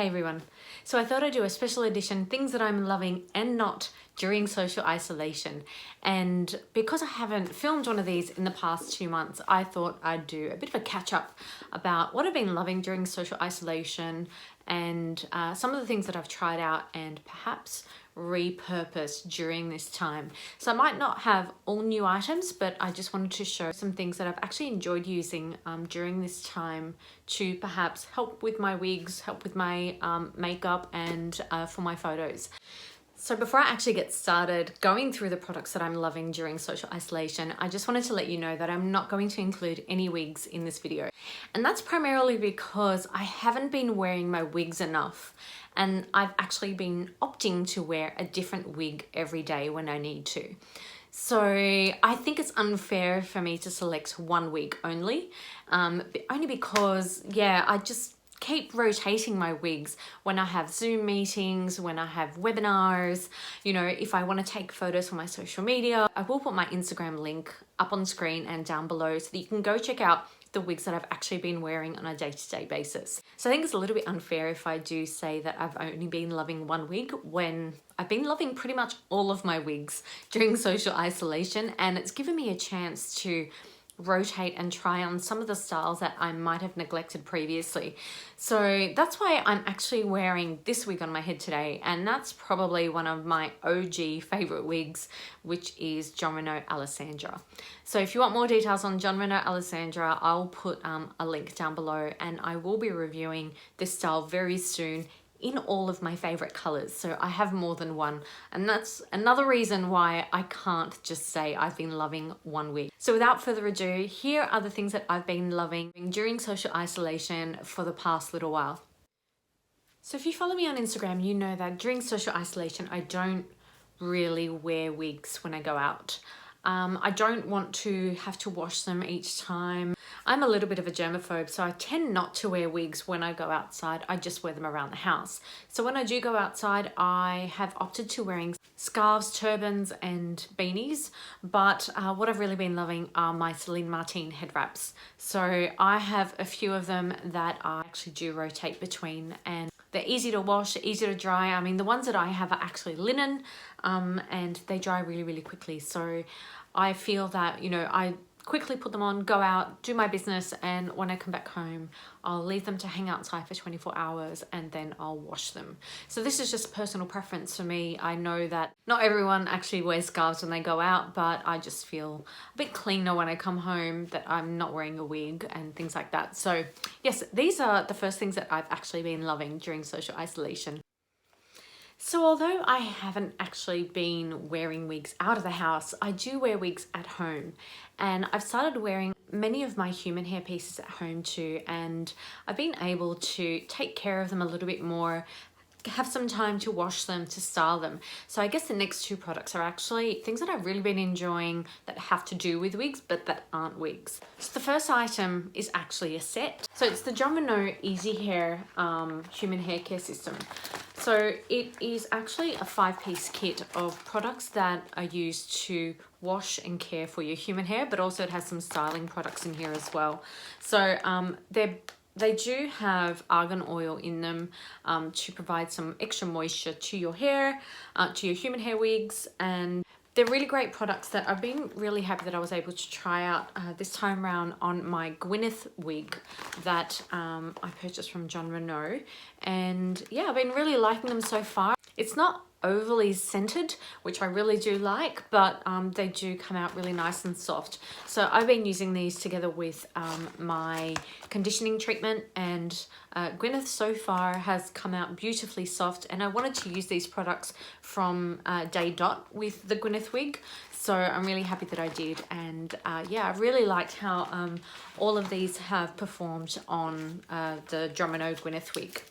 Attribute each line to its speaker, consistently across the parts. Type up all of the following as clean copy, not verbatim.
Speaker 1: Hey everyone. So I thought I'd do a special edition, things that I'm loving and not during social isolation. And because I haven't filmed one of these in the past 2 months, I thought I'd do a bit of a catch up about what I've been loving during social isolation and some of the things that I've tried out and perhaps repurposed during this time. So I might not have all new items, but I just wanted to show some things that I've actually enjoyed using during this time to perhaps help with my wigs, help with my makeup and for my photos. So before I actually get started going through the products that I'm loving during social isolation, I just wanted to let you know that I'm not going to include any wigs in this video. And that's primarily because I haven't been wearing my wigs enough. And I've actually been opting to wear a different wig every day when I need to. So I think it's unfair for me to select one wig only because, I just keep rotating my wigs when I have Zoom meetings, when I have webinars, if I want to take photos for my social media. I will put my Instagram link up on screen and down below so that you can go check out the wigs that I've actually been wearing on a day-to-day basis. So I think it's a little bit unfair if I do say that I've only been loving one wig when I've been loving pretty much all of my wigs during social isolation, and it's given me a chance to rotate and try on some of the styles that I might have neglected previously. So that's why I'm actually wearing this wig on my head today, and that's probably one of my OG favorite wigs, which is John Renault Alessandra. So if you want more details on John Renault Alessandra, I'll put a link down below, and I will be reviewing this style very soon in all of my favorite colors. So I have more than one, and that's another reason why I can't just say I've been loving one wig. So without further ado, here are the things that I've been loving during social isolation for the past little while. So if you follow me on Instagram, you know that during social isolation, I don't really wear wigs when I go out. I don't want to have to wash them each time. I'm a little bit of a germaphobe, so I tend not to wear wigs when I go outside. I just wear them around the house. So when I do go outside, I have opted to wearing scarves, turbans and beanies. But what I've really been loving are my Celine Martin head wraps. So I have a few of them that I actually do rotate between, and they're easy to wash, easy to dry. I mean, the ones that I have are actually linen and they dry really, really quickly. So I feel that, I quickly put them on, go out, do my business, and when I come back home, I'll leave them to hang outside for 24 hours and then I'll wash them. So this is just personal preference for me. I know that not everyone actually wears scarves when they go out, but I just feel a bit cleaner when I come home that I'm not wearing a wig and things like that. So yes, these are the first things that I've actually been loving during social isolation. So although I haven't actually been wearing wigs out of the house, I do wear wigs at home, and I've started wearing many of my human hair pieces at home too, and I've been able to take care of them a little bit more, have some time to wash them, to style them. So I guess the next two products are actually things that I've really been enjoying that have to do with wigs but that aren't wigs. So the first item is actually a set. So it's the John Renault Easy Hair Human Hair Care System. So it is actually a 5-piece kit of products that are used to wash and care for your human hair, but also it has some styling products in here as well. So they do have argan oil in them to provide some extra moisture to your hair, to your human hair wigs, and they're really great products that I've been really happy that I was able to try out this time around on my Gwyneth wig that I purchased from John Renault. And yeah, I've been really liking them so far. It's not overly scented, which I really do like, but they do come out really nice and soft. So I've been using these together with my conditioning treatment, and Gwyneth so far has come out beautifully soft, and I wanted to use these products from day dot with the Gwyneth wig. So I'm really happy that I did, and yeah, I really liked how all of these have performed on the John Renault Gwyneth wig.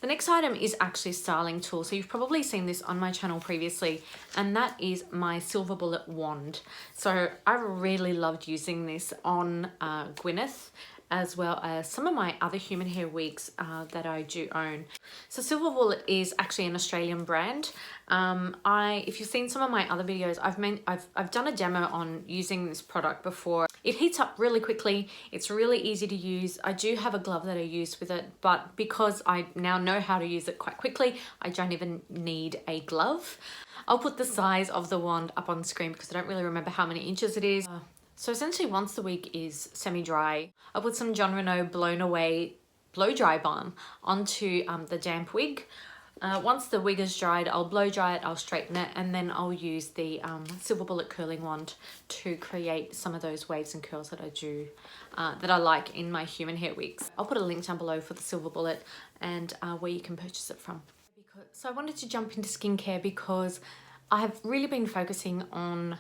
Speaker 1: The next item is actually a styling tool. So you've probably seen this on my channel previously, and that is my Silver Bullet wand. So I really loved using this on Gwyneth, as well as some of my other human hair wigs that I do own. So Silver Bullet is actually an Australian brand. If you've seen some of my other videos, I've done a demo on using this product before, It heats up really quickly. It's really easy to use. I do have a glove that I use with it, but because I now know how to use it quite quickly, I don't even need a glove. I'll put the size of the wand up on the screen because I don't really remember how many inches it is. So essentially once the wig is semi-dry, I'll put some Jon Renau Blown Away blow dry balm onto the damp wig. Once the wig is dried, I'll blow dry it, I'll straighten it, and then I'll use the Silver Bullet curling wand to create some of those waves and curls that I do, that I like in my human hair wigs. I'll put a link down below for the Silver Bullet and where you can purchase it from. So I wanted to jump into skincare because I have really been focusing on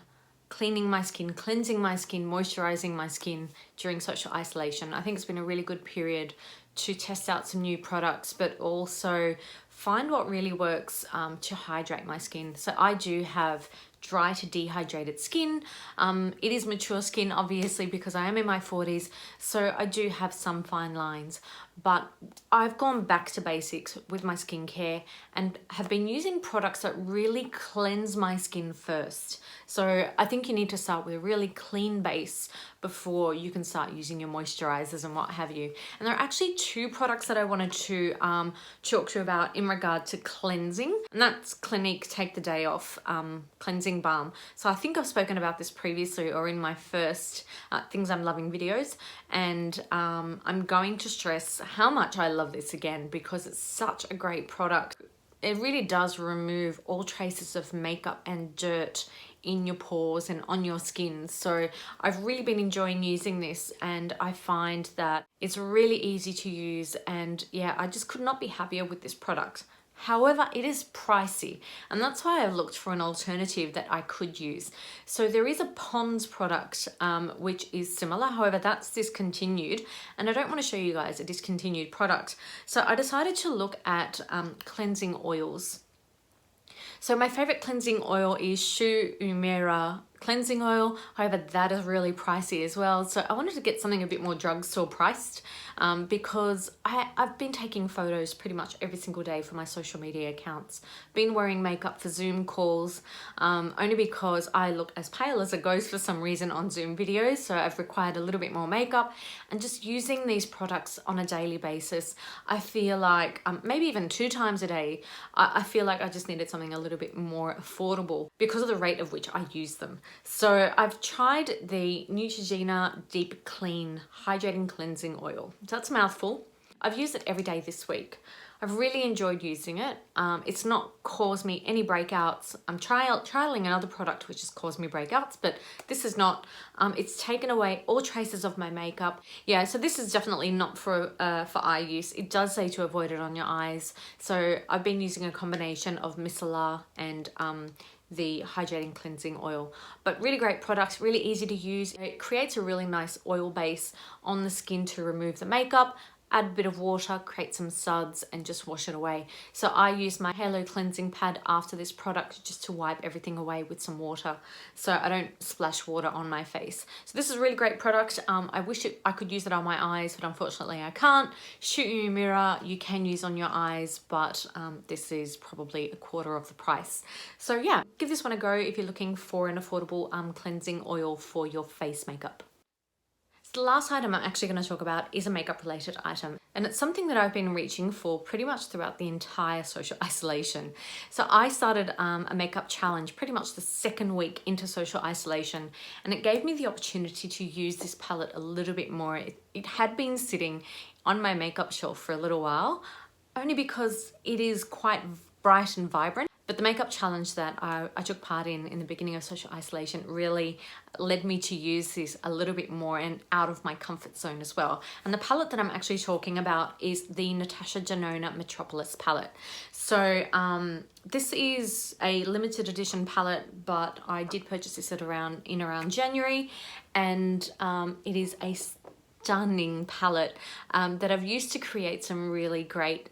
Speaker 1: cleaning my skin, cleansing my skin, moisturizing my skin during social isolation. I think it's been a really good period to test out some new products, but also find what really works to hydrate my skin. So I do have dry to dehydrated skin. It is mature skin, obviously, because I am in my 40s, so I do have some fine lines, but I've gone back to basics with my skincare and have been using products that really cleanse my skin first. So I think you need to start with a really clean base before you can start using your moisturizers and what have you. And there are actually two products that I wanted to talk to you about in regard to cleansing, and that's Clinique Take the Day Off cleansing balm. So I think I've spoken about this previously or in my first Things I'm Loving videos, and I'm going to stress how much I love this again because it's such a great product. It really does remove all traces of makeup and dirt in your pores and on your skin. So I've really been enjoying using this, and I find that it's really easy to use, and yeah, I just could not be happier with this product. However, it is pricey, and that's why I looked for an alternative that I could use. So there is a Pond's product which is similar, however that's discontinued, and I don't want to show you guys a discontinued product. So I decided to look at cleansing oils. So my favorite cleansing oil is Shu Uemura cleansing oil. However, that is really pricey as well. So I wanted to get something a bit more drugstore priced because I've been taking photos pretty much every single day for my social media accounts. Been wearing makeup for Zoom calls only because I look as pale as it goes for some reason on Zoom videos. So I've required a little bit more makeup, and just using these products on a daily basis, I feel like maybe even 2 times a day, I feel like I just needed something a little bit more affordable because of the rate of which I use them. So I've tried the Neutrogena Deep Clean Hydrating Cleansing Oil. So that's a mouthful. I've used it every day this week. I've really enjoyed using it. It's not caused me any breakouts. I'm trialing another product which has caused me breakouts, but this is not. It's taken away all traces of my makeup. Yeah, so this is definitely not for eye use. It does say to avoid it on your eyes. So I've been using a combination of micellar and the hydrating cleansing oil, but really great product, really easy to use. It creates a really nice oil base on the skin to remove the makeup. Add a bit of water, create some suds, and just wash it away. So I use my Halo cleansing pad after this product just to wipe everything away with some water, so I don't splash water on my face. So this is a really great product. I wish I could use it on my eyes, but unfortunately I can't. Shu Uemura you can use on your eyes, but this is probably a quarter of the price. So yeah, give this one a go if you're looking for an affordable cleansing oil for your face makeup. The last item I'm actually going to talk about is a makeup related item, and it's something that I've been reaching for pretty much throughout the entire social isolation. So I started a makeup challenge pretty much the 2nd week into social isolation, and it gave me the opportunity to use this palette a little bit more. It had been sitting on my makeup shelf for a little while, only because it is quite bright and vibrant. But the makeup challenge that I took part in the beginning of social isolation really led me to use this a little bit more and out of my comfort zone as well. And the palette that I'm actually talking about is the Natasha Denona Metropolis palette. So this is a limited edition palette, but I did purchase this in around January, and it is a stunning palette that I've used to create some really great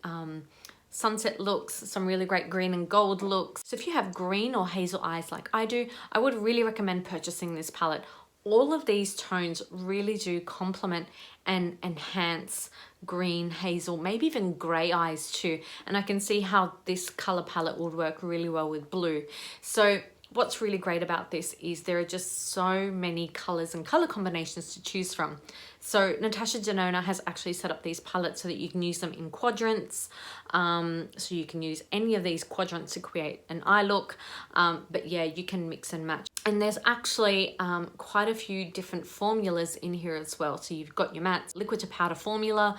Speaker 1: sunset looks, some really great green and gold looks. So if you have green or hazel eyes like I do, I would really recommend purchasing this palette. All of these tones really do complement and enhance green, hazel, maybe even gray eyes too. And I can see how this color palette would work really well with blue. So what's really great about this is there are just so many colors and color combinations to choose from. So Natasha Denona has actually set up these palettes so that you can use them in quadrants. So you can use any of these quadrants to create an eye look. But yeah, you can mix and match. And there's actually quite a few different formulas in here as well. So you've got your mattes, liquid to powder formula,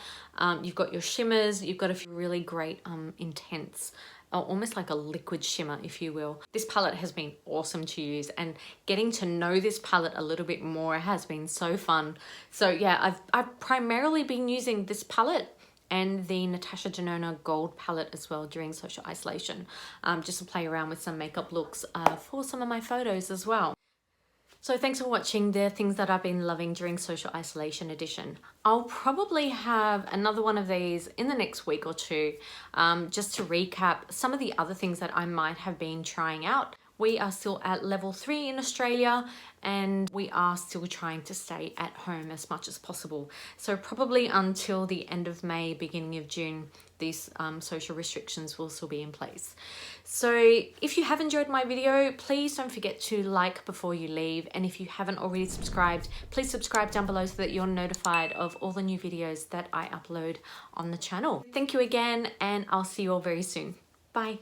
Speaker 1: you've got your shimmers, you've got a few really great intense, almost like a liquid shimmer, if you will. This palette has been awesome to use, and getting to know this palette a little bit more has been so fun. So yeah, I've primarily been using this palette and the Natasha Denona Gold palette as well during social isolation, just to play around with some makeup looks for some of my photos as well. So thanks for watching the things that I've been loving during social isolation edition. I'll probably have another one of these in the next week or two, just to recap some of the other things that I might have been trying out. We are still at level 3 in Australia, and we are still trying to stay at home as much as possible. So probably until the end of May, beginning of June, these social restrictions will still be in place. So if you have enjoyed my video, please don't forget to like before you leave. And if you haven't already subscribed, please subscribe down below so that you're notified of all the new videos that I upload on the channel. Thank you again, and I'll see you all very soon. Bye.